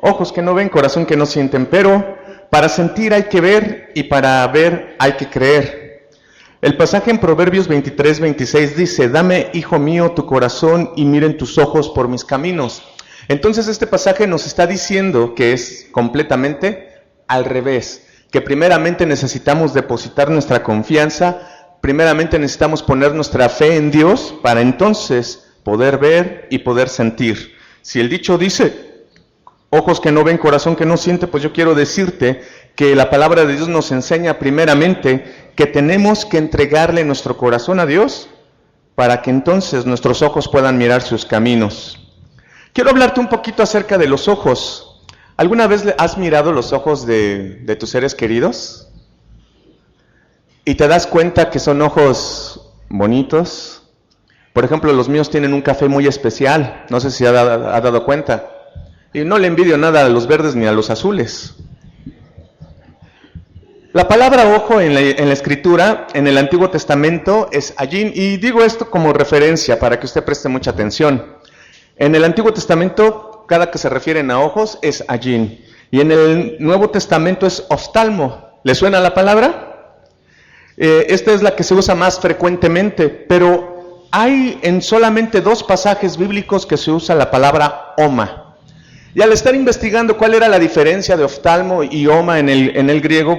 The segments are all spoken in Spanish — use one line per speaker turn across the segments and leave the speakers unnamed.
ojos que no ven, corazón que no sienten, pero para sentir hay que ver y para ver hay que creer. El pasaje en Proverbios 23-26 dice: dame, hijo mío, tu corazón y miren tus ojos por mis caminos. Entonces este pasaje nos está diciendo que es completamente al revés, que primeramente necesitamos depositar nuestra confianza, primeramente necesitamos poner nuestra fe en Dios para entonces poder ver y poder sentir. Si el dicho dice, ojos que no ven, corazón que no siente, pues yo quiero decirte que la palabra de Dios nos enseña primeramente que tenemos que entregarle nuestro corazón a Dios para que entonces nuestros ojos puedan mirar sus caminos. Quiero hablarte un poquito acerca de los ojos. ¿Alguna vez has mirado los ojos de tus seres queridos? Y te das cuenta que son ojos bonitos. Por ejemplo, los míos tienen un café muy especial, no sé si ha dado cuenta. Y no le envidio nada a los verdes ni a los azules. La palabra ojo en la Escritura, en el Antiguo Testamento, es ayin, y digo esto como referencia para que usted preste mucha atención. En el Antiguo Testamento, cada que se refieren a ojos es ayin, y en el Nuevo Testamento es oftalmo. ¿Le suena la palabra? Esta es la que se usa más frecuentemente, pero hay en solamente 2 pasajes bíblicos que se usa la palabra oma. Y al estar investigando cuál era la diferencia de oftalmo y oma en el griego,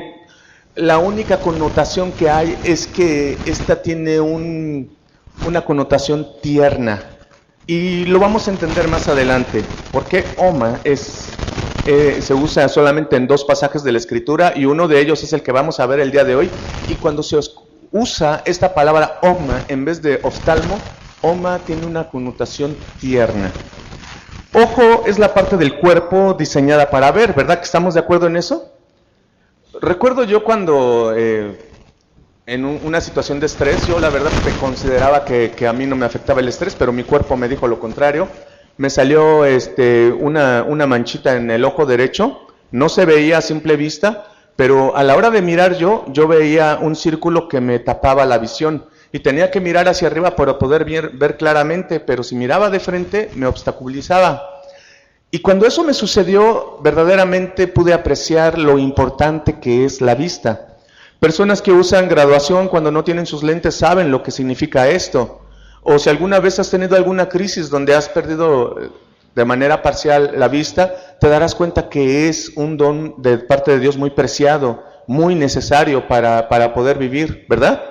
la única connotación que hay es que esta tiene una connotación tierna. Y lo vamos a entender más adelante. ¿Por qué oma se usa solamente en 2 pasajes de la Escritura? Y uno de ellos es el que vamos a ver el día de hoy. Y cuando se usa esta palabra oma en vez de oftalmo, oma tiene una connotación tierna. Ojo es la parte del cuerpo diseñada para ver, ¿verdad que estamos de acuerdo en eso? Recuerdo yo cuando en una situación de estrés, yo la verdad que consideraba que a mí no me afectaba el estrés, pero mi cuerpo me dijo lo contrario. Me salió una manchita en el ojo derecho, no se veía a simple vista, pero a la hora de mirar yo veía un círculo que me tapaba la visión y tenía que mirar hacia arriba para poder ver claramente, pero si miraba de frente me obstaculizaba. Y cuando eso me sucedió, verdaderamente pude apreciar lo importante que es la vista. Personas que usan graduación cuando no tienen sus lentes saben lo que significa esto. O si alguna vez has tenido alguna crisis donde has perdido de manera parcial la vista, te darás cuenta que es un don de parte de Dios muy preciado, muy necesario para poder vivir, ¿verdad?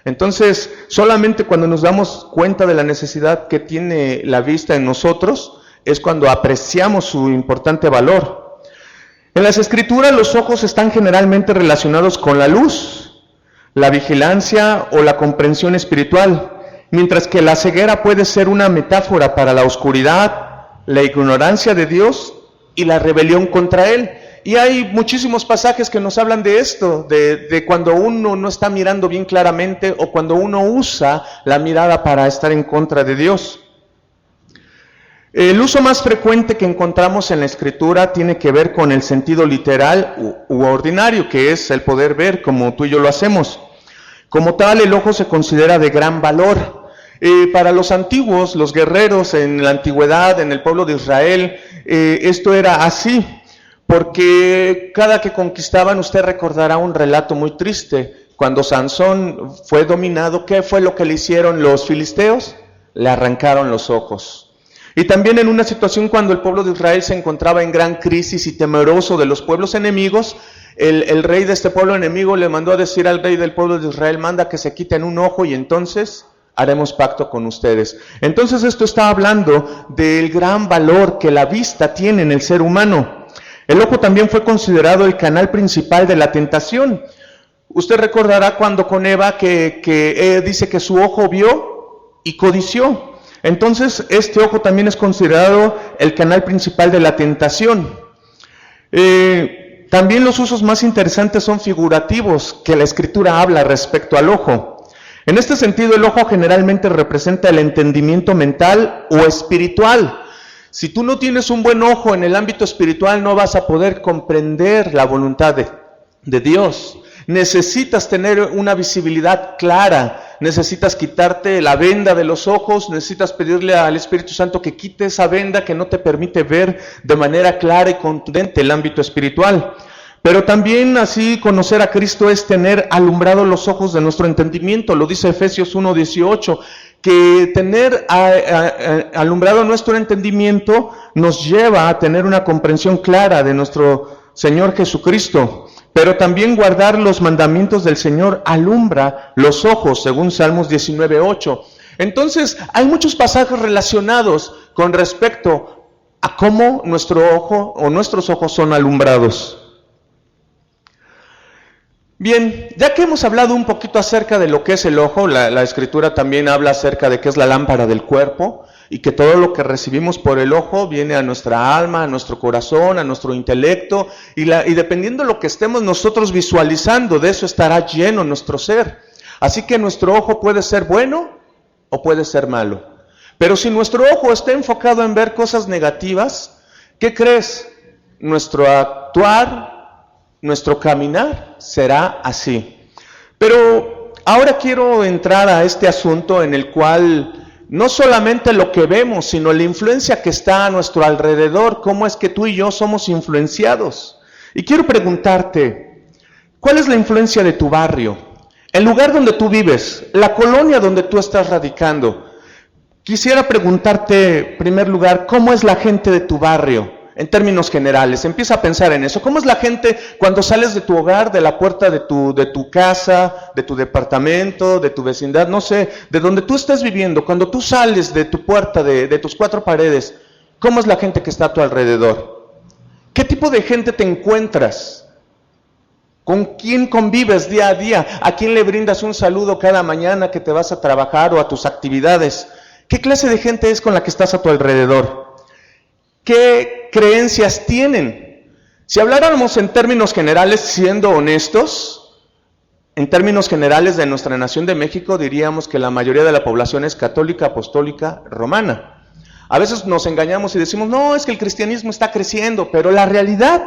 Entonces, solamente cuando nos damos cuenta de la necesidad que tiene la vista en nosotros, es cuando apreciamos su importante valor. En las Escrituras los ojos están generalmente relacionados con la luz, la vigilancia o la comprensión espiritual, mientras que la ceguera puede ser una metáfora para la oscuridad, la ignorancia de Dios y la rebelión contra Él. Y hay muchísimos pasajes que nos hablan de esto, de cuando uno no está mirando bien claramente o cuando uno usa la mirada para estar en contra de Dios. El uso más frecuente que encontramos en la Escritura tiene que ver con el sentido literal u ordinario, que es el poder ver como tú y yo lo hacemos. Como tal, el ojo se considera de gran valor. Para los antiguos, los guerreros en la antigüedad, en el pueblo de Israel, esto era así, porque cada que conquistaban, usted recordará un relato muy triste. Cuando Sansón fue dominado, ¿qué fue lo que le hicieron los filisteos? Le arrancaron los ojos. Y también en una situación cuando el pueblo de Israel se encontraba en gran crisis y temeroso de los pueblos enemigos, el rey de este pueblo enemigo le mandó a decir al rey del pueblo de Israel: manda que se quiten un ojo y entonces haremos pacto con ustedes. Entonces esto está hablando del gran valor que la vista tiene en el ser humano. El ojo también fue considerado el canal principal de la tentación. Usted recordará cuando con Eva que dice que su ojo vio y codició. Entonces, este ojo también es considerado el canal principal de la tentación. También los usos más interesantes son figurativos, que la Escritura habla respecto al ojo. En este sentido, el ojo generalmente representa el entendimiento mental o espiritual. Si tú no tienes un buen ojo en el ámbito espiritual, no vas a poder comprender la voluntad de Dios. Necesitas tener una visibilidad clara necesitas quitarte la venda de los ojos, necesitas pedirle al Espíritu Santo que quite esa venda que no te permite ver de manera clara y contundente el ámbito espiritual. Pero también así conocer a Cristo es tener alumbrado los ojos de nuestro entendimiento, lo dice Efesios 1:18, que tener alumbrado nuestro entendimiento nos lleva a tener una comprensión clara de nuestro Señor Jesucristo. Pero también guardar los mandamientos del Señor alumbra los ojos, según Salmos 19:8. Entonces, hay muchos pasajes relacionados con respecto a cómo nuestro ojo o nuestros ojos son alumbrados. Bien, ya que hemos hablado un poquito acerca de lo que es el ojo, la Escritura también habla acerca de que es la lámpara del cuerpo y que todo lo que recibimos por el ojo viene a nuestra alma, a nuestro corazón, a nuestro intelecto y dependiendo de lo que estemos nosotros visualizando, de eso estará lleno nuestro ser. Así que nuestro ojo puede ser bueno o puede ser malo. Pero si nuestro ojo está enfocado en ver cosas negativas, ¿qué crees? Nuestro actuar, nuestro caminar será así. Pero ahora quiero entrar a este asunto en el cual no solamente lo que vemos, sino la influencia que está a nuestro alrededor, cómo es que tú y yo somos influenciados. Y quiero preguntarte, ¿cuál es la influencia de tu barrio? El lugar donde tú vives, la colonia donde tú estás radicando. Quisiera preguntarte, en primer lugar, ¿cómo es la gente de tu barrio? En términos generales, empieza a pensar en eso. ¿Cómo es la gente cuando sales de tu hogar, de la puerta de tu casa, de tu departamento, de tu vecindad, no sé, de donde tú estés viviendo? Cuando tú sales de tu puerta, de tus cuatro paredes, ¿cómo es la gente que está a tu alrededor? ¿Qué tipo de gente te encuentras? ¿Con quién convives día a día? ¿A quién le brindas un saludo cada mañana que te vas a trabajar o a tus actividades? ¿Qué clase de gente es con la que estás a tu alrededor? ¿Qué creencias tienen? Si habláramos en términos generales, siendo honestos, en términos generales de nuestra nación de México, diríamos que la mayoría de la población es católica, apostólica, romana. A veces nos engañamos y decimos, no, es que el cristianismo está creciendo, pero la realidad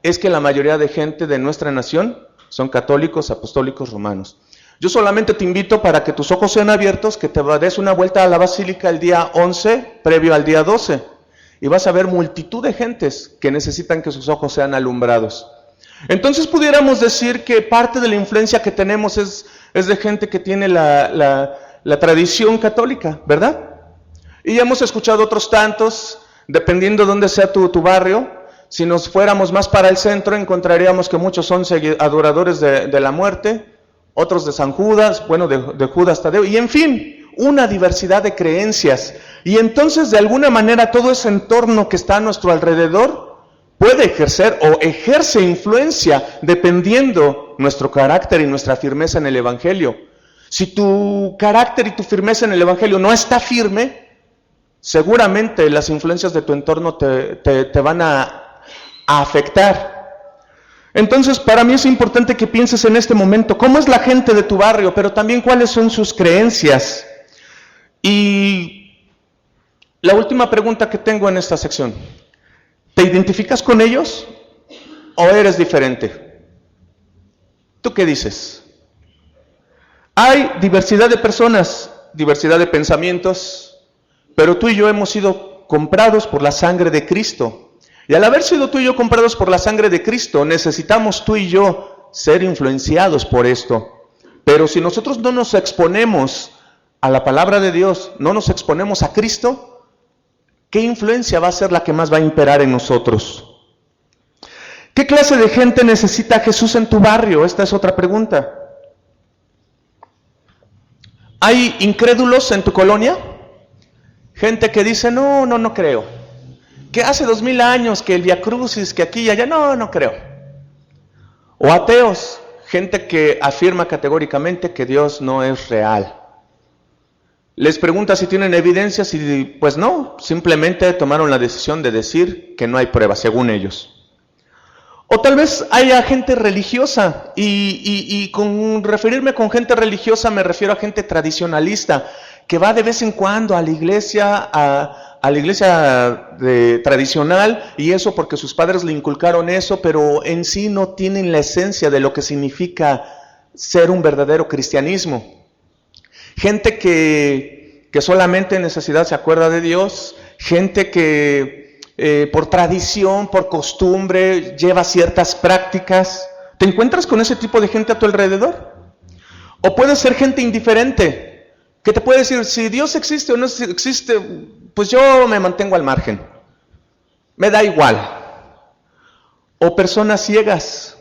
es que la mayoría de gente de nuestra nación son católicos, apostólicos, romanos. Yo solamente te invito para que tus ojos sean abiertos, que te des una vuelta a la basílica el día 11, previo al día 12. Y vas a ver multitud de gentes que necesitan que sus ojos sean alumbrados. Entonces pudiéramos decir que parte de la influencia que tenemos es de gente que tiene la tradición católica, ¿verdad? Y ya hemos escuchado otros tantos, dependiendo de dónde sea tu barrio. Si nos fuéramos más para el centro, encontraríamos que muchos son adoradores de la muerte, otros de San Judas, bueno, de Judas Tadeo, y en fin, una diversidad de creencias. Y entonces, de alguna manera, todo ese entorno que está a nuestro alrededor puede ejercer o ejerce influencia dependiendo nuestro carácter y nuestra firmeza en el Evangelio. Si tu carácter y tu firmeza en el Evangelio no está firme, seguramente las influencias de tu entorno te van a afectar. Entonces, para mí es importante que pienses en este momento, ¿cómo es la gente de tu barrio? Pero también, ¿cuáles son sus creencias? Y la última pregunta que tengo en esta sección, ¿te identificas con ellos o eres diferente? ¿Tú qué dices? Hay diversidad de personas, diversidad de pensamientos, pero tú y yo hemos sido comprados por la sangre de Cristo. Y al haber sido tú y yo comprados por la sangre de Cristo, necesitamos tú y yo ser influenciados por esto. Pero si nosotros no nos exponemos a la palabra de Dios, no nos exponemos a Cristo, ¿qué influencia va a ser la que más va a imperar en nosotros? ¿Qué clase de gente necesita Jesús en tu barrio? Esta es otra pregunta. ¿Hay incrédulos en tu colonia? Gente que dice, no creo. Que hace 2000 años, que el Via Crucis, que aquí y allá, no creo. O ateos, gente que afirma categóricamente que Dios no es real. Les pregunta si tienen evidencias y pues no, simplemente tomaron la decisión de decir que no hay pruebas, según ellos. O tal vez haya gente religiosa, y con referirme con gente religiosa me refiero a gente tradicionalista, que va de vez en cuando a la iglesia, tradicional, y eso porque sus padres le inculcaron eso, pero en sí no tienen la esencia de lo que significa ser un verdadero cristianismo. gente que solamente en necesidad se acuerda de Dios, gente que por tradición, por costumbre, lleva ciertas prácticas. ¿Te encuentras con ese tipo de gente a tu alrededor? O puede ser gente indiferente, que te puede decir, si Dios existe o no existe, pues yo me mantengo al margen, me da igual. O personas ciegas.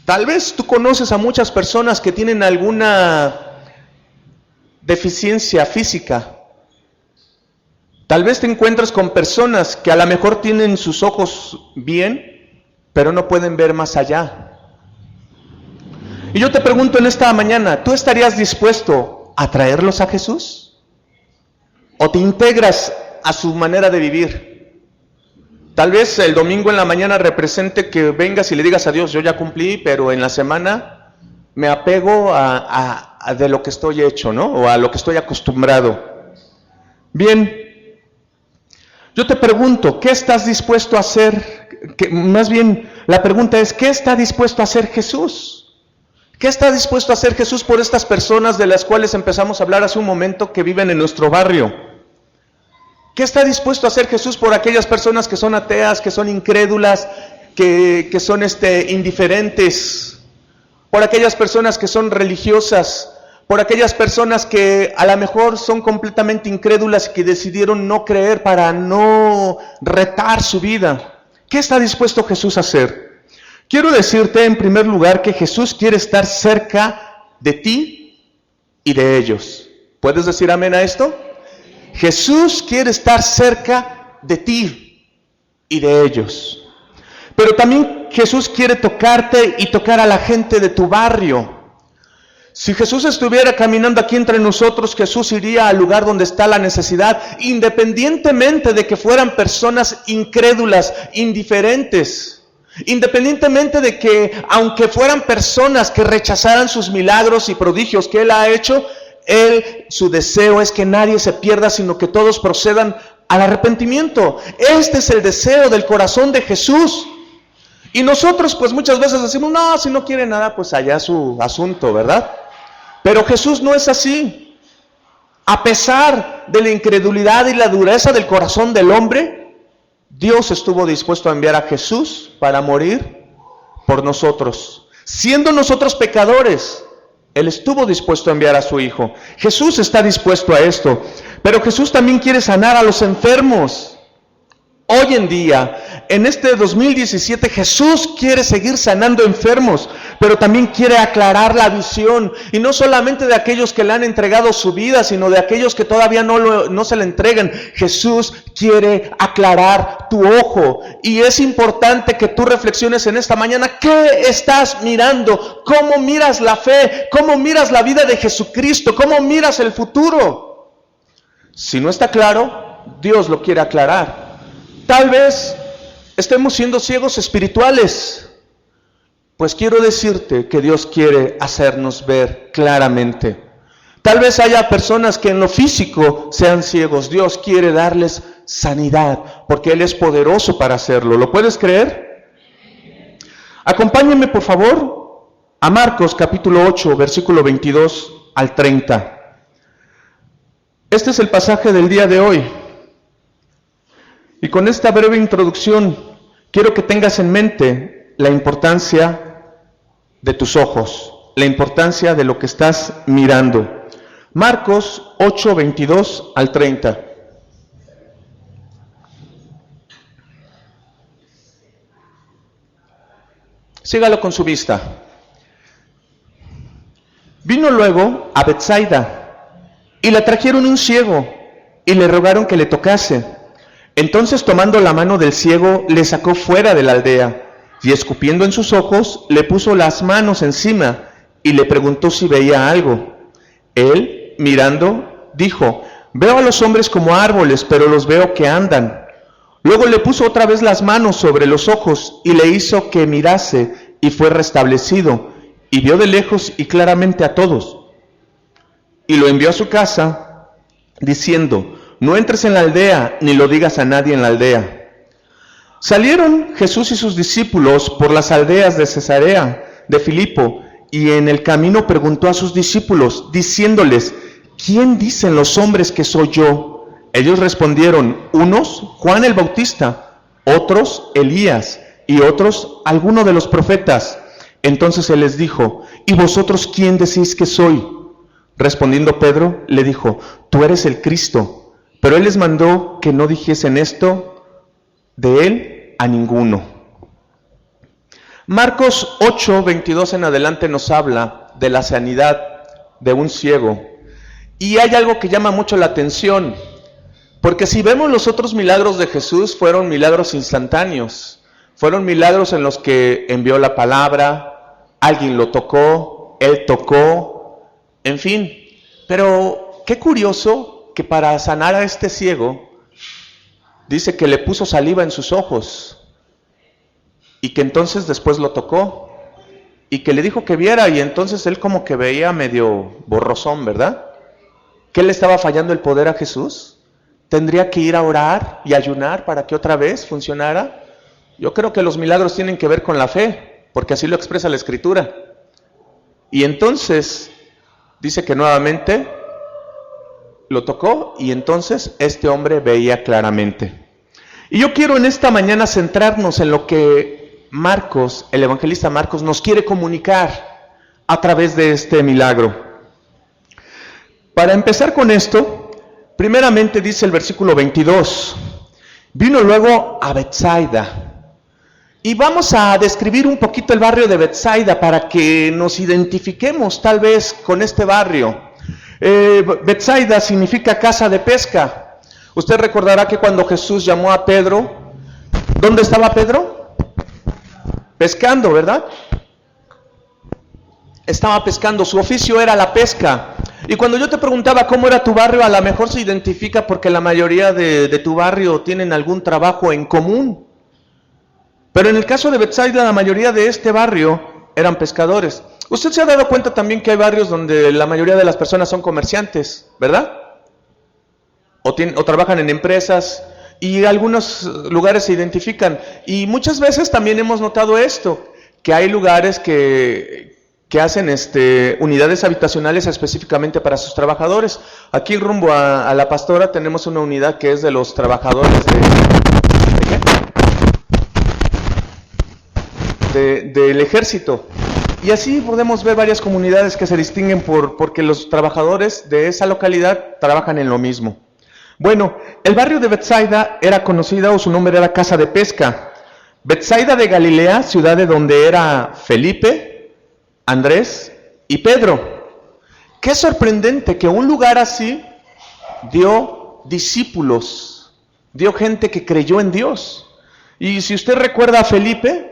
Tal vez tú conoces a muchas personas que tienen alguna deficiencia física. Tal vez te encuentras con personas que a lo mejor tienen sus ojos bien, pero no pueden ver más allá. Y yo te pregunto en esta mañana, ¿tú estarías dispuesto a traerlos a Jesús? ¿O te integras a su manera de vivir? Tal vez el domingo en la mañana represente que vengas y le digas a Dios, yo ya cumplí, pero en la semana me apego a de lo que estoy hecho, ¿no? O a lo que estoy acostumbrado. Bien, yo te pregunto, ¿qué estás dispuesto a hacer? Más bien, la pregunta es, ¿qué está dispuesto a hacer Jesús? ¿Qué está dispuesto a hacer Jesús por estas personas de las cuales empezamos a hablar hace un momento que viven en nuestro barrio? ¿Qué está dispuesto a hacer Jesús por aquellas personas que son ateas, que son incrédulas, que son indiferentes? Por aquellas personas que son religiosas, por aquellas personas que a lo mejor son completamente incrédulas y que decidieron no creer para no retar su vida. ¿Qué está dispuesto Jesús a hacer? Quiero decirte en primer lugar que Jesús quiere estar cerca de ti y de ellos. ¿Puedes decir amén a esto? Jesús quiere estar cerca de ti y de ellos. Pero también Jesús quiere tocarte y tocar a la gente de tu barrio. Si Jesús estuviera caminando aquí entre nosotros, Jesús iría al lugar donde está la necesidad, independientemente de que fueran personas incrédulas, indiferentes. Independientemente de que, aunque fueran personas que rechazaran sus milagros y prodigios que Él ha hecho, su deseo es que nadie se pierda, sino que todos procedan al arrepentimiento. Este es el deseo del corazón de Jesús. Y nosotros pues muchas veces decimos, no, si no quiere nada, pues allá su asunto, ¿verdad? Pero Jesús no es así. A pesar de la incredulidad y la dureza del corazón del hombre, Dios estuvo dispuesto a enviar a Jesús para morir por nosotros. Siendo nosotros pecadores, Él estuvo dispuesto a enviar a su Hijo. Jesús está dispuesto a esto. Pero Jesús también quiere sanar a los enfermos. Hoy en día, en este 2017, Jesús quiere seguir sanando enfermos, pero también quiere aclarar la visión. Y no solamente de aquellos que le han entregado su vida, sino de aquellos que todavía no se le entregan. Jesús quiere aclarar tu ojo. Y es importante que tú reflexiones en esta mañana. ¿Qué estás mirando? ¿Cómo miras la fe? ¿Cómo miras la vida de Jesucristo? ¿Cómo miras el futuro? Si no está claro, Dios lo quiere aclarar. Tal vez estemos siendo ciegos espirituales. Pues quiero decirte que Dios quiere hacernos ver claramente. Tal vez haya personas que en lo físico sean ciegos. Dios quiere darles sanidad, porque Él es poderoso para hacerlo. ¿Lo puedes creer? Acompáñenme por favor a Marcos capítulo 8, versículo 22 al 30. Este es el pasaje del día de hoy. Y con esta breve introducción, quiero que tengas en mente la importancia de tus ojos, la importancia de lo que estás mirando. Marcos 8, 22 al 30. Sígalo con su vista. Vino luego a Betsaida, y le trajeron un ciego, y le rogaron que le tocase. Entonces, tomando la mano del ciego, le sacó fuera de la aldea, y escupiendo en sus ojos, le puso las manos encima, y le preguntó si veía algo. Él, mirando, dijo: veo a los hombres como árboles, pero los veo que andan. Luego le puso otra vez las manos sobre los ojos, y le hizo que mirase, y fue restablecido, y vio de lejos y claramente a todos. Y lo envió a su casa, diciendo: no entres en la aldea, ni lo digas a nadie en la aldea. Salieron Jesús y sus discípulos por las aldeas de Cesarea de Filipo, y en el camino preguntó a sus discípulos, diciéndoles, ¿quién dicen los hombres que soy yo? Ellos respondieron, unos, Juan el Bautista, otros, Elías, y otros, alguno de los profetas. Entonces él les dijo, ¿y vosotros quién decís que soy? Respondiendo Pedro, le dijo, tú eres el Cristo. Pero él les mandó que no dijesen esto de él a ninguno. Marcos 8, 22 en adelante nos habla de la sanidad de un ciego. Y hay algo que llama mucho la atención, porque si vemos los otros milagros de Jesús, fueron milagros instantáneos. Fueron milagros en los que envió la palabra, alguien lo tocó, él tocó, en fin. Pero qué curioso que para sanar a este ciego, dice que le puso saliva en sus ojos y que entonces después lo tocó y que le dijo que viera y entonces él como que veía medio borrosón, ¿verdad? ¿Qué le estaba fallando el poder a Jesús? ¿Tendría que ir a orar y ayunar para que otra vez funcionara? Yo creo que los milagros tienen que ver con la fe, porque así lo expresa la Escritura. Y entonces dice que nuevamente lo tocó y entonces este hombre veía claramente. Y yo quiero en esta mañana centrarnos en lo que Marcos, el evangelista Marcos, nos quiere comunicar a través de este milagro. Para empezar con esto, primeramente dice el versículo 22, vino luego a Betsaida. Y vamos a describir un poquito el barrio de Betsaida para que nos identifiquemos tal vez con este barrio. Betsaida significa casa de pesca. Usted recordará que cuando Jesús llamó a Pedro, ¿dónde estaba Pedro? Pescando, ¿verdad? Estaba pescando, su oficio era la pesca. Y cuando yo te preguntaba cómo era tu barrio, a lo mejor se identifica porque la mayoría de tu barrio tienen algún trabajo en común. Pero en el caso de Betsaida, la mayoría de este barrio eran pescadores. Usted se ha dado cuenta también que hay barrios donde la mayoría de las personas son comerciantes, ¿verdad? O trabajan en empresas y algunos lugares se identifican. Y muchas veces también hemos notado esto, que hay lugares que hacen unidades habitacionales específicamente para sus trabajadores. Aquí rumbo a la Pastora tenemos una unidad que es de los trabajadores del ejército. Y así podemos ver varias comunidades que se distinguen porque los trabajadores de esa localidad trabajan en lo mismo. Bueno, el barrio de Betsaida era conocida, o su nombre era Casa de Pesca. Betsaida de Galilea, ciudad de donde era Felipe, Andrés y Pedro. Qué sorprendente que un lugar así dio discípulos, dio gente que creyó en Dios. Y si usted recuerda a Felipe,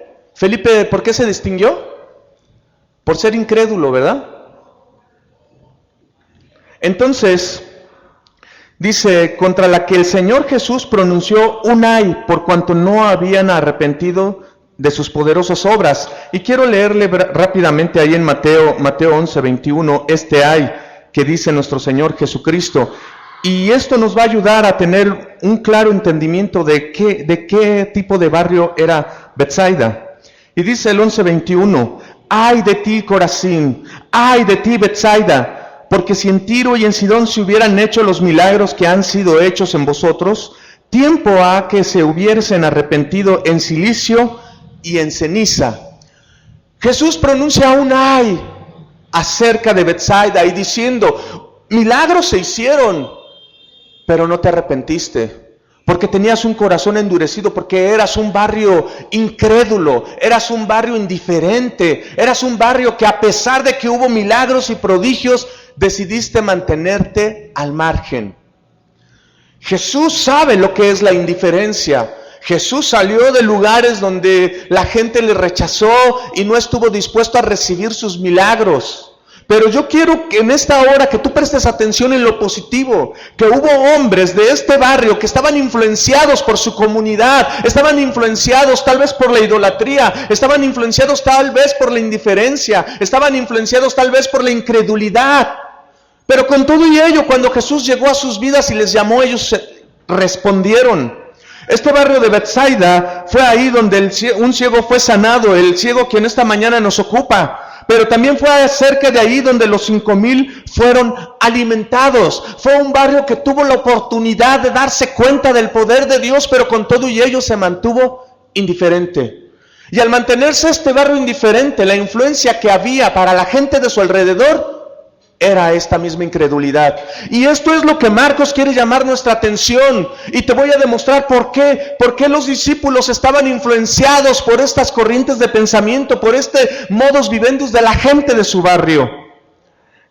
¿por qué se distinguió? Por ser incrédulo, ¿verdad? Entonces, dice, contra la que el Señor Jesús pronunció un ay, por cuanto no habían arrepentido de sus poderosas obras. Y quiero leerle rápidamente ahí en Mateo 11, 21, este ay que dice nuestro Señor Jesucristo. Y esto nos va a ayudar a tener un claro entendimiento de qué tipo de barrio era Betsaida. Y dice el 11:21, ay de ti Corazín, ay de ti Betsaida, porque si en Tiro y en Sidón se hubieran hecho los milagros que han sido hechos en vosotros, tiempo ha que se hubiesen arrepentido en silicio y en ceniza. Jesús pronuncia un ay acerca de Betsaida y diciendo, milagros se hicieron, pero no te arrepentiste. Porque tenías un corazón endurecido, porque eras un barrio incrédulo, eras un barrio indiferente, eras un barrio que a pesar de que hubo milagros y prodigios, decidiste mantenerte al margen. Jesús sabe lo que es la indiferencia. Jesús salió de lugares donde la gente le rechazó y no estuvo dispuesto a recibir sus milagros. Pero yo quiero que en esta hora que tú prestes atención en lo positivo, que hubo hombres de este barrio que estaban influenciados por su comunidad, estaban influenciados tal vez por la idolatría, estaban influenciados tal vez por la indiferencia, estaban influenciados tal vez por la incredulidad. Pero con todo y ello, cuando Jesús llegó a sus vidas y les llamó, ellos respondieron. Este barrio de Betsaida fue ahí donde un ciego fue sanado, el ciego que en esta mañana nos ocupa. pero también fue cerca de ahí donde los 5,000 fueron alimentados. Fue un barrio que tuvo la oportunidad de darse cuenta del poder de Dios, pero con todo y ello se mantuvo indiferente. Y al mantenerse este barrio indiferente, la influencia que había para la gente de su alrededor era esta misma incredulidad. Y esto es lo que Marcos quiere llamar nuestra atención. Y te voy a demostrar por qué. Por qué los discípulos estaban influenciados por estas corrientes de pensamiento, por este modus vivendi de la gente de su barrio.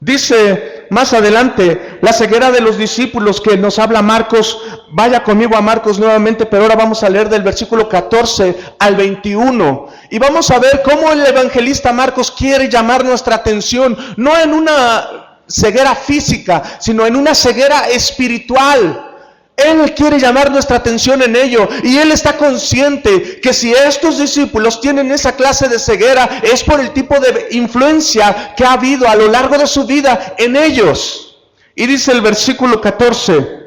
Dice más adelante, la ceguera de los discípulos que nos habla Marcos. Vaya conmigo a Marcos nuevamente, pero ahora vamos a leer del versículo 14 al 21. Y vamos a ver cómo el evangelista Marcos quiere llamar nuestra atención, no en una ceguera física, sino en una ceguera espiritual. Él quiere llamar nuestra atención en ello, y él está consciente que si estos discípulos tienen esa clase de ceguera, es por el tipo de influencia que ha habido a lo largo de su vida en ellos. Y dice el versículo 14,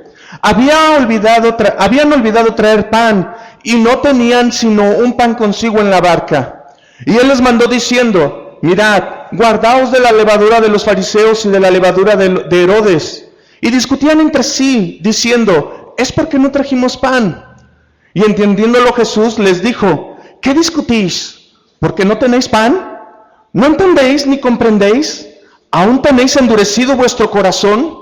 habían olvidado traer pan, y no tenían sino un pan consigo en la barca. Y él les mandó diciendo, mirad, guardaos de la levadura de los fariseos y de la levadura de Herodes. Y discutían entre sí, diciendo, ¿es porque no trajimos pan? Y entendiéndolo Jesús les dijo, ¿qué discutís? ¿Porque no tenéis pan? ¿No entendéis ni comprendéis? ¿Aún tenéis endurecido vuestro corazón?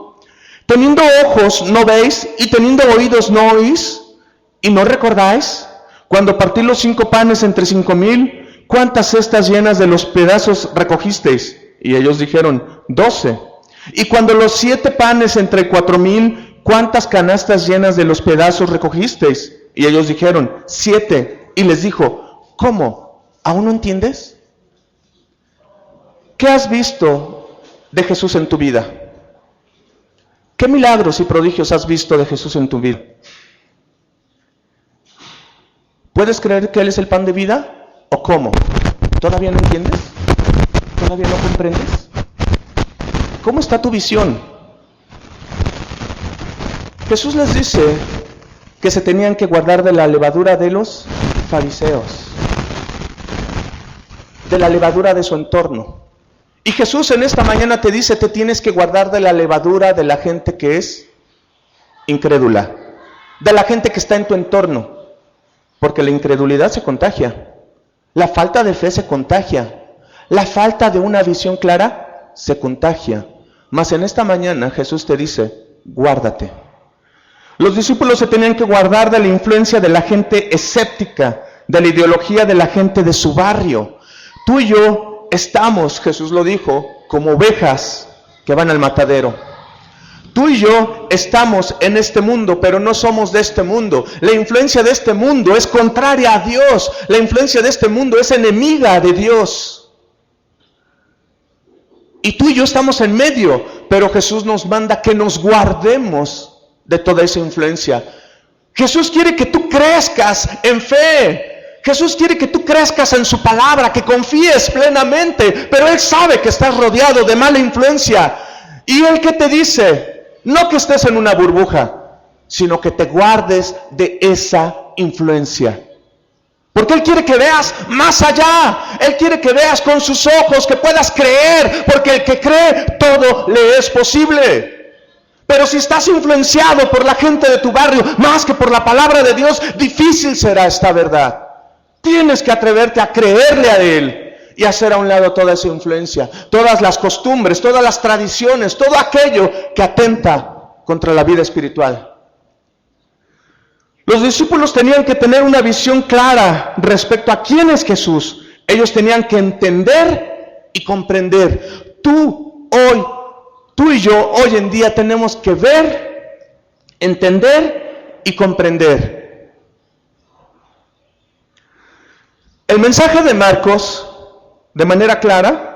Teniendo ojos no veis, y teniendo oídos no oís, ¿y no recordáis? Cuando partí los 5 panes entre 5,000, ¿cuántas cestas llenas de los pedazos recogisteis? Y ellos dijeron, 12. Y cuando los 7 panes entre 4,000, ¿cuántas canastas llenas de los pedazos recogisteis? Y ellos dijeron, 7. Y les dijo, ¿cómo? ¿Aún no entiendes? ¿Qué has visto de Jesús en tu vida? ¿Qué milagros y prodigios has visto de Jesús en tu vida? ¿Puedes creer que Él es el pan de vida? ¿O cómo? ¿Todavía no entiendes? ¿Todavía no comprendes? ¿Cómo está tu visión? Jesús les dice que se tenían que guardar de la levadura de los fariseos, de la levadura de su entorno. Y Jesús en esta mañana te dice, te tienes que guardar de la levadura de la gente que es incrédula, de la gente que está en tu entorno, porque la incredulidad se contagia, la falta de fe se contagia, la falta de una visión clara se contagia. Mas en esta mañana Jesús te dice, guárdate. Los discípulos se tenían que guardar de la influencia de la gente escéptica, de la ideología de la gente de su barrio. Tú y yo estamos, Jesús lo dijo, como ovejas que van al matadero. Tú y yo estamos en este mundo, pero no somos de este mundo. La influencia de este mundo es contraria a Dios. La influencia de este mundo es enemiga de Dios. Y tú y yo estamos en medio, pero Jesús nos manda que nos guardemos de toda esa influencia. Jesús quiere que tú crezcas en fe. Jesús quiere que tú crezcas en su palabra, que confíes plenamente, pero Él sabe que estás rodeado de mala influencia. Y Él que te dice, no que estés en una burbuja, sino que te guardes de esa influencia. Porque Él quiere que veas más allá. Él quiere que veas con sus ojos, que puedas creer, porque el que cree, todo le es posible. Pero si estás influenciado por la gente de tu barrio, más que por la palabra de Dios, difícil será esta verdad. Tienes que atreverte a creerle a Él y hacer a un lado toda esa influencia, todas las costumbres, todas las tradiciones, todo aquello que atenta contra la vida espiritual. Los discípulos tenían que tener una visión clara respecto a quién es Jesús. Ellos tenían que entender y comprender. Tú y yo hoy en día tenemos que ver, entender y comprender. El mensaje de Marcos, de manera clara,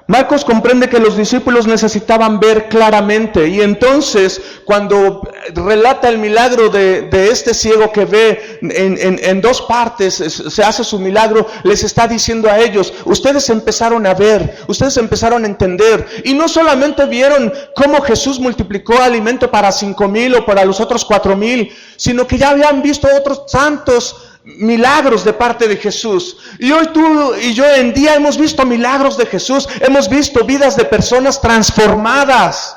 Marcos comprende que los discípulos necesitaban ver claramente, y entonces cuando relata el milagro de este ciego que ve en 2 partes, se hace su milagro, les está diciendo a ellos, ustedes empezaron a ver, ustedes empezaron a entender, y no solamente vieron cómo Jesús multiplicó alimento para 5,000 o para los otros 4,000, sino que ya habían visto otros tantos milagros de parte de Jesús. Y hoy tú y yo en día hemos visto milagros de Jesús, hemos visto vidas de personas transformadas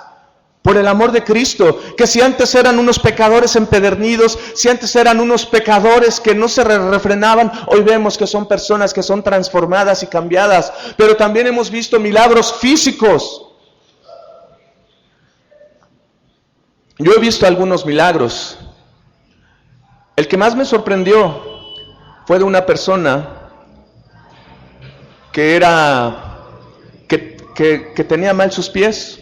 por el amor de Cristo, que si antes eran unos pecadores empedernidos, si antes eran unos pecadores que no se refrenaban, hoy vemos que son personas que son transformadas y cambiadas. Pero también hemos visto milagros físicos. Yo he visto algunos milagros. El que más me sorprendió fue de una persona que tenía mal sus pies,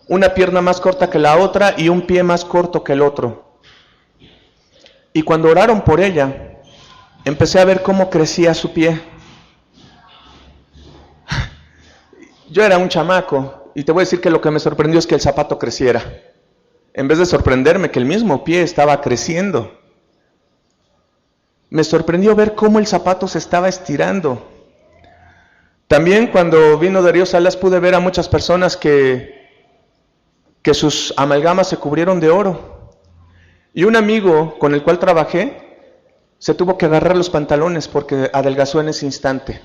una pierna más corta que la otra y un pie más corto que el otro. Y cuando oraron por ella, empecé a ver cómo crecía su pie. Yo era un chamaco y te voy a decir que lo que me sorprendió es que el zapato creciera, en vez de sorprenderme que el mismo pie estaba creciendo. Me sorprendió ver cómo el zapato se estaba estirando. También cuando vino Darío Salas pude ver a muchas personas que sus amalgamas se cubrieron de oro. Y un amigo con el cual trabajé se tuvo que agarrar los pantalones porque adelgazó en ese instante.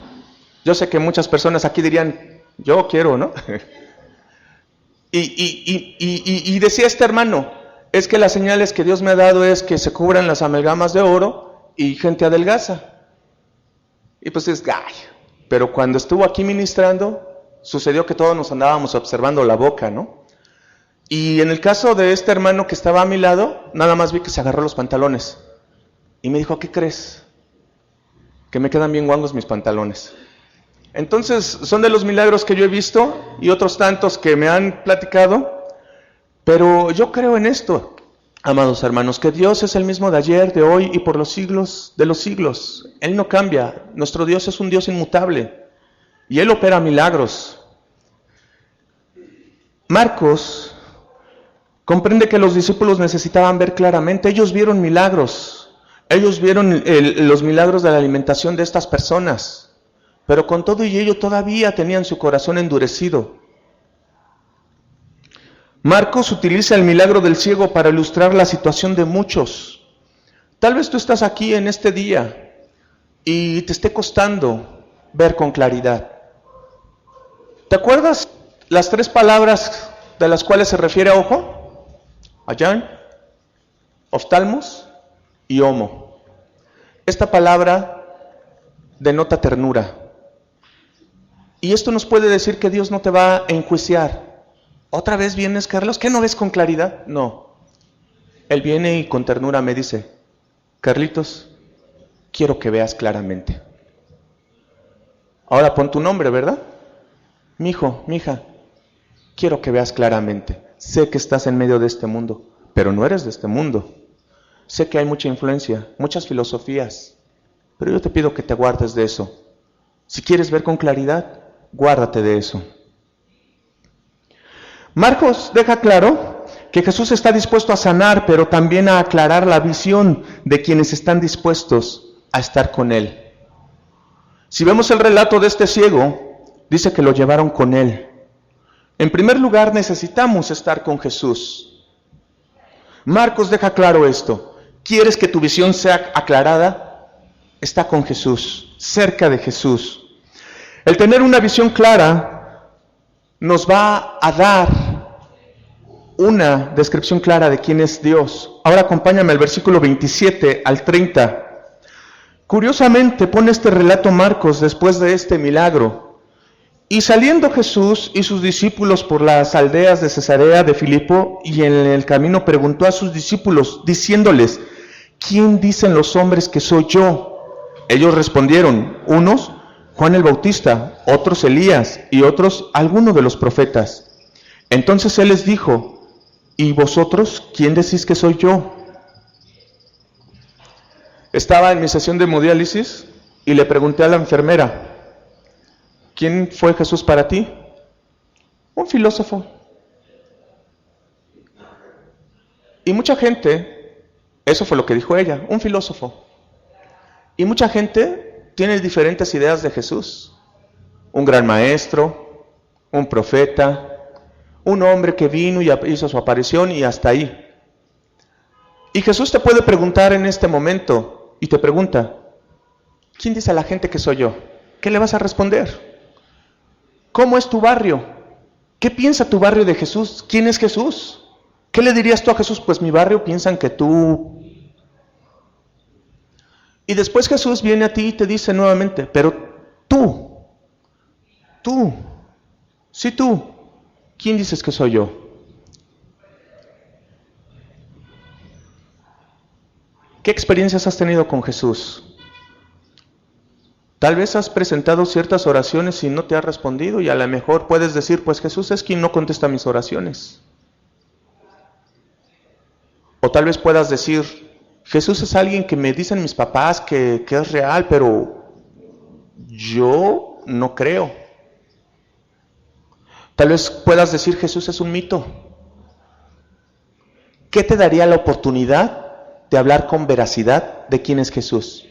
Yo sé que muchas personas aquí dirían, yo quiero, ¿no? Y decía este hermano, es que las señales que Dios me ha dado es que se cubran las amalgamas de oro y gente adelgaza. Y pues es, ay, pero cuando estuvo aquí ministrando, sucedió que todos nos andábamos observando la boca, ¿no? Y en el caso de este hermano que estaba a mi lado, nada más vi que se agarró los pantalones. Y me dijo, ¿qué crees? Que me quedan bien guangos mis pantalones. Entonces, son de los milagros que yo he visto y otros tantos que me han platicado. Pero yo creo en esto, amados hermanos, que Dios es el mismo de ayer, de hoy y por los siglos de los siglos. Él no cambia. Nuestro Dios es un Dios inmutable. Y Él opera milagros. Marcos comprende que los discípulos necesitaban ver claramente. Ellos vieron milagros. Ellos vieron los milagros de la alimentación de estas personas. Pero con todo y ello todavía tenían su corazón endurecido. Marcos utiliza el milagro del ciego para ilustrar la situación de muchos. Tal vez tú estás aquí en este día y te esté costando ver con claridad. ¿Te acuerdas las 3 palabras de las cuales se refiere a ojo? Ayán, oftalmos y homo. Esta palabra denota ternura. Y esto nos puede decir que Dios no te va a enjuiciar. ¿Otra vez vienes, Carlos? ¿Qué no ves con claridad? No. Él viene y con ternura me dice, Carlitos, quiero que veas claramente. Ahora pon tu nombre, ¿verdad? Mi hijo, mi hija, quiero que veas claramente. Sé que estás en medio de este mundo, pero no eres de este mundo. Sé que hay mucha influencia, muchas filosofías, pero yo te pido que te guardes de eso. Si quieres ver con claridad, guárdate de eso. Marcos deja claro que Jesús está dispuesto a sanar, pero también a aclarar la visión de quienes están dispuestos a estar con Él. Si vemos el relato de este ciego, dice que lo llevaron con Él. En primer lugar, necesitamos estar con Jesús. Marcos deja claro esto. ¿Quieres que tu visión sea aclarada? Está con Jesús, cerca de Jesús. El tener una visión clara nos va a dar una descripción clara de quién es Dios. Ahora acompáñame al versículo 27 al 30. Curiosamente pone este relato Marcos después de este milagro. Y saliendo Jesús y sus discípulos por las aldeas de Cesarea de Filipo, y en el camino preguntó a sus discípulos, diciéndoles, ¿quién dicen los hombres que soy yo? Ellos respondieron, unos, Juan el Bautista, otros Elías, y otros, alguno de los profetas. Entonces Él les dijo, ¿y vosotros quién decís que soy yo? Estaba en mi sesión de hemodiálisis y le pregunté a la enfermera, ¿quién fue Jesús para ti? Un filósofo. Y mucha gente, eso fue lo que dijo ella, un filósofo. Y mucha gente tiene diferentes ideas de Jesús. Un gran maestro, un profeta, un hombre que vino y hizo su aparición y hasta ahí. Y Jesús te puede preguntar en este momento, y te pregunta, ¿quién dice a la gente que soy yo? ¿Qué le vas a responder? ¿Cómo es tu barrio? ¿Qué piensa tu barrio de Jesús? ¿Quién es Jesús? ¿Qué le dirías tú a Jesús? Pues mi barrio piensan que tú... Y después Jesús viene a ti y te dice nuevamente, pero tú, sí tú, ¿quién dices que soy yo? ¿Qué experiencias has tenido con Jesús? Tal vez has presentado ciertas oraciones y no te ha respondido y a lo mejor puedes decir, pues Jesús es quien no contesta mis oraciones. O tal vez puedas decir, Jesús es alguien que me dicen mis papás que es real, pero yo no creo. Tal vez puedas decir, Jesús es un mito. ¿Qué te daría la oportunidad de hablar con veracidad de quién es Jesús?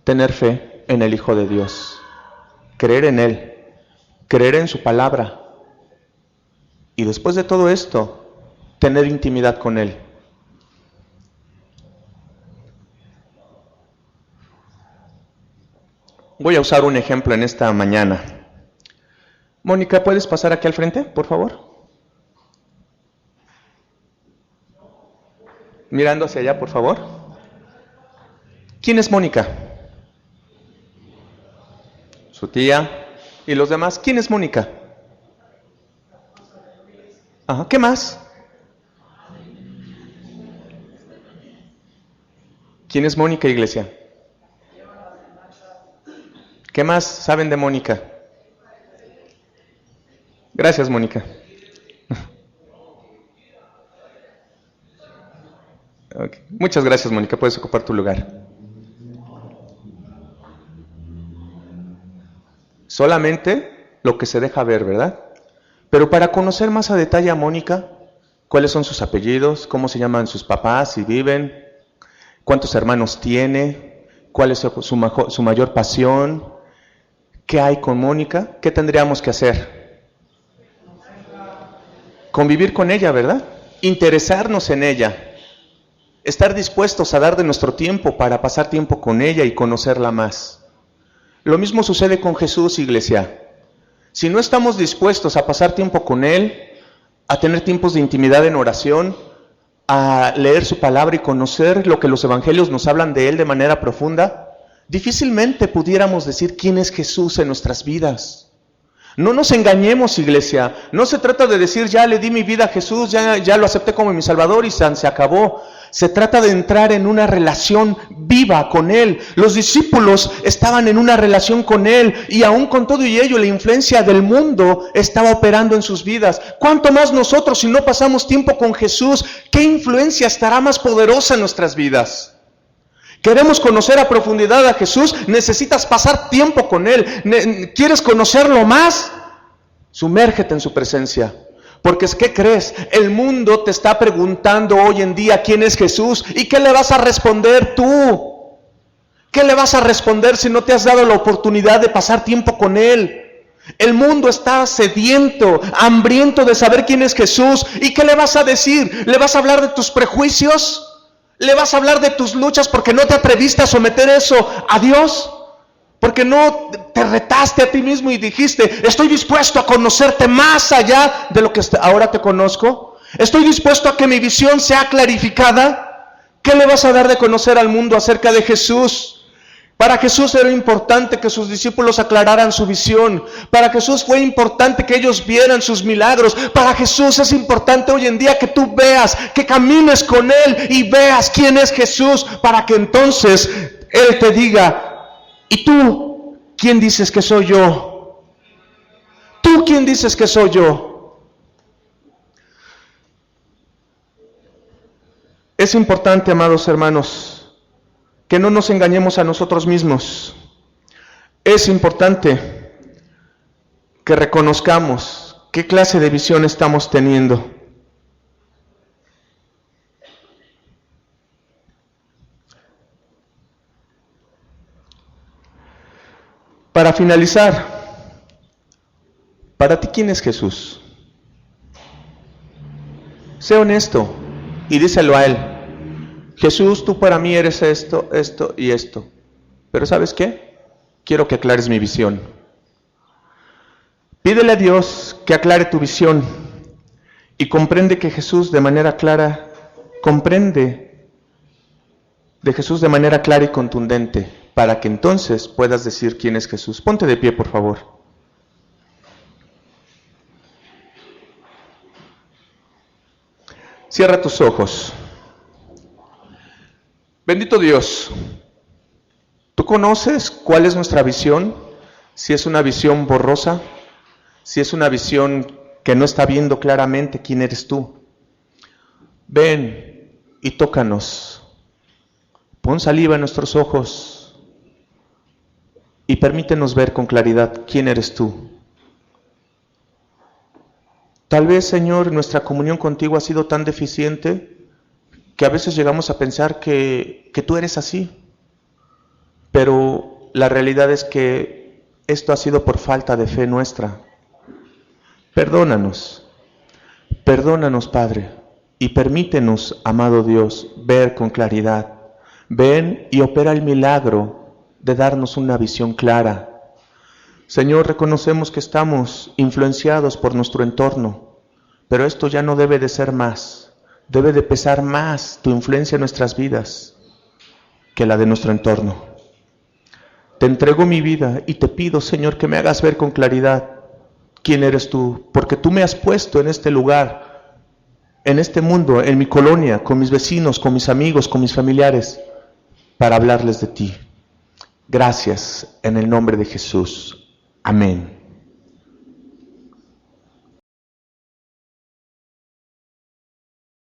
Tener fe en el Hijo de Dios, creer en Él, creer en su palabra y después de todo esto, tener intimidad con Él. Voy a usar un ejemplo en esta mañana. Mónica, ¿puedes pasar aquí al frente, por favor? Mirando hacia allá, por favor. ¿Quién es Mónica? Su tía. ¿Y los demás? ¿Quién es Mónica? Ajá, ¿qué más? ¿Quién es Mónica, iglesia? ¿Qué más saben de Mónica? Gracias, Mónica. Okay. Muchas gracias, Mónica. Puedes ocupar tu lugar. Solamente lo que se deja ver, ¿verdad? Pero para conocer más a detalle a Mónica, cuáles son sus apellidos, cómo se llaman sus papás, si viven, cuántos hermanos tiene, cuál es su mayor pasión, qué hay con Mónica, ¿qué tendríamos que hacer? Convivir con ella, ¿verdad? Interesarnos en ella. Estar dispuestos a dar de nuestro tiempo para pasar tiempo con ella y conocerla más. Lo mismo sucede con Jesús, iglesia. Si no estamos dispuestos a pasar tiempo con Él, a tener tiempos de intimidad en oración, a leer su palabra y conocer lo que los evangelios nos hablan de Él de manera profunda, difícilmente pudiéramos decir quién es Jesús en nuestras vidas. No nos engañemos, iglesia. No se trata de decir, ya le di mi vida a Jesús, ya lo acepté como mi Salvador y se acabó. Se trata de entrar en una relación viva con Él. Los discípulos estaban en una relación con Él y aún con todo y ello la influencia del mundo estaba operando en sus vidas. ¿Cuánto más nosotros si no pasamos tiempo con Jesús? ¿Qué influencia estará más poderosa en nuestras vidas? ¿Queremos conocer a profundidad a Jesús? Necesitas pasar tiempo con Él. ¿Quieres conocerlo más? Sumérgete en su presencia. Porque ¿qué crees? El mundo te está preguntando hoy en día quién es Jesús. ¿Y qué le vas a responder tú? ¿Qué le vas a responder si no te has dado la oportunidad de pasar tiempo con Él? El mundo está sediento, hambriento de saber quién es Jesús. ¿Y qué le vas a decir? ¿Le vas a hablar de tus prejuicios? ¿Le vas a hablar de tus luchas porque no te atreviste a someter eso a Dios? Porque no te retaste a ti mismo y dijiste, estoy dispuesto a conocerte más allá de lo que ahora te conozco. Estoy dispuesto a que mi visión sea clarificada. ¿Qué le vas a dar de conocer al mundo acerca de Jesús? Para Jesús era importante que sus discípulos aclararan su visión. Para Jesús fue importante que ellos vieran sus milagros. Para Jesús es importante hoy en día que tú veas, que camines con Él y veas quién es Jesús, para que entonces Él te diga, ¿y tú quién dices que soy yo? ¿Tú quién dices que soy yo? Es importante, amados hermanos, que no nos engañemos a nosotros mismos. Es importante que reconozcamos qué clase de visión estamos teniendo. Para finalizar, ¿para ti quién es Jesús? Sé honesto y díselo a Él. Jesús, tú para mí eres esto, esto y esto. Pero ¿sabes qué? Quiero que aclares mi visión. Pídele a Dios que aclare tu visión y comprende que Jesús de manera clara, comprende de Jesús de manera clara y contundente, para que entonces puedas decir quién es Jesús. Ponte de pie, por favor. Cierra tus ojos. Bendito Dios, ¿tú conoces cuál es nuestra visión? Si es una visión borrosa, si es una visión que no está viendo claramente quién eres tú. Ven y tócanos. Pon saliva en nuestros ojos y permítenos ver con claridad quién eres tú. Tal vez, Señor, nuestra comunión contigo ha sido tan deficiente que a veces llegamos a pensar que tú eres así, pero la realidad es que esto ha sido por falta de fe nuestra. Perdónanos, Padre, y permítenos, amado Dios, ver con claridad. Ven y opera el milagro de darnos una visión clara. Señor, reconocemos que estamos influenciados por nuestro entorno, pero esto ya no debe de ser más. Debe de pesar más tu influencia en nuestras vidas que la de nuestro entorno. Te entrego mi vida y te pido, Señor, que me hagas ver con claridad quién eres tú, porque tú me has puesto en este lugar, en este mundo, en mi colonia, con mis vecinos, con mis amigos, con mis familiares, para hablarles de ti. Gracias en el nombre de Jesús. Amén.